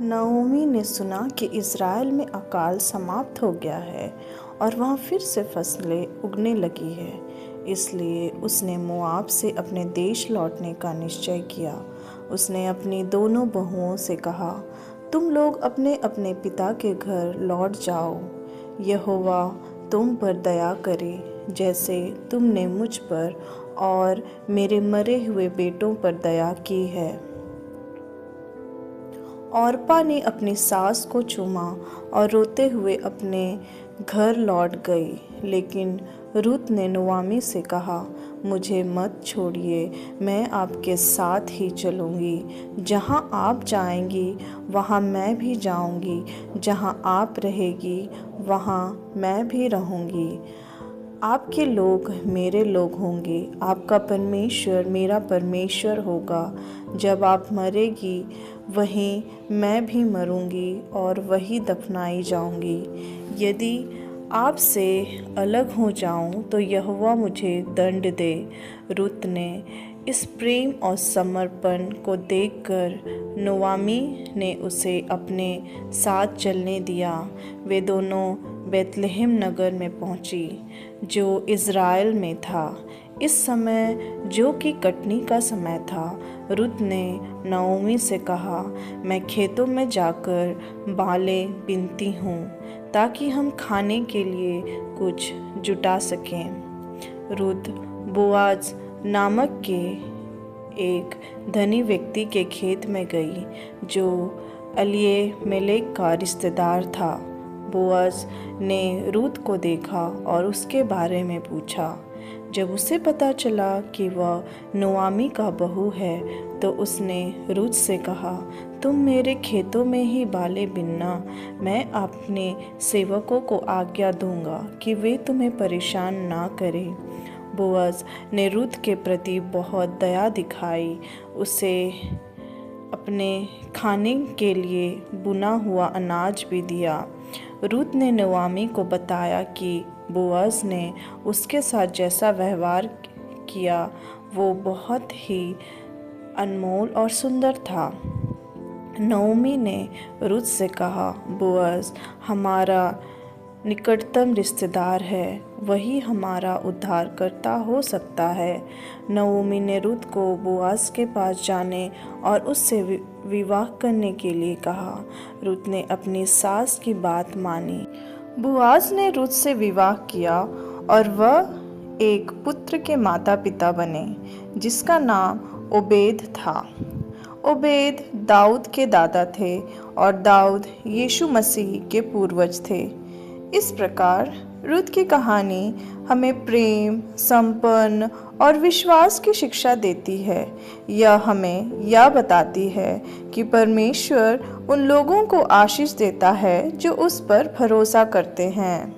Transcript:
नओमी ने सुना कि इज़राइल में अकाल समाप्त हो गया है और वहाँ फिर से फसलें उगने लगी है। इसलिए उसने मोआब से अपने देश लौटने का निश्चय किया। उसने अपनी दोनों बहुओं से कहा, तुम लोग अपने अपने पिता के घर लौट जाओ। यहोवा तुम पर दया करे, जैसे तुमने मुझ पर और मेरे मरे हुए बेटों पर दया की है। ओर्पा ने अपनी सास को चूमा और रोते हुए अपने घर लौट गई। लेकिन रूत ने नुआमी से कहा, मुझे मत छोड़िए, मैं आपके साथ ही चलूँगी। जहाँ आप जाएंगी वहाँ मैं भी जाऊँगी, जहाँ आप रहेगी वहाँ मैं भी रहूँगी। आपके लोग मेरे लोग होंगे, आपका परमेश्वर मेरा परमेश्वर होगा। जब आप मरेगी वहीं मैं भी मरूंगी और वहीं दफनाई जाऊंगी। यदि आपसे अलग हो जाऊं तो यहोवा मुझे दंड दे। रूत ने इस प्रेम और समर्पण को देखकर नुआमी ने उसे अपने साथ चलने दिया। वे दोनों बेतलहम नगर में पहुंची, जो इज़राइल में था। इस समय जो कि कटनी का समय था, रूत ने नओमी से कहा, मैं खेतों में जाकर बालें बीनती हूँ ताकि हम खाने के लिए कुछ जुटा सकें। रूत बोआज नामक के एक धनी व्यक्ति के खेत में गई, जो एलीमेलेक का रिश्तेदार था। बोआज ने रूत को देखा और उसके बारे में पूछा। जब उसे पता चला कि वह नुआमी का बहू है, तो उसने रूत से कहा, तुम मेरे खेतों में ही बालें बिनना। मैं अपने सेवकों को आज्ञा दूंगा कि वे तुम्हें परेशान ना करें। बोआज ने रूत के प्रति बहुत दया दिखाई, उसे अपने खाने के लिए बुना हुआ अनाज भी दिया। रूत ने नुआमी को बताया कि बोआज ने उसके साथ जैसा व्यवहार किया वो बहुत ही अनमोल और सुंदर था। नओमी ने रूत से कहा, बोआज हमारा निकटतम रिश्तेदार है, वही हमारा उद्धारकर्ता हो सकता है। नओमी ने रूत को बोआज के पास जाने और उससे विवाह करने के लिए कहा। रूत ने अपनी सास की बात मानी। बोआज ने रूत से विवाह किया और वह एक पुत्र के माता पिता बने, जिसका नाम ओबेद था। ओबेद दाऊद के दादा थे और दाऊद यीशु मसीह के पूर्वज थे। इस प्रकार रूत की कहानी हमें प्रेम, संपन्न और विश्वास की शिक्षा देती है। यह हमें यह बताती है कि परमेश्वर उन लोगों को आशीष देता है जो उस पर भरोसा करते हैं।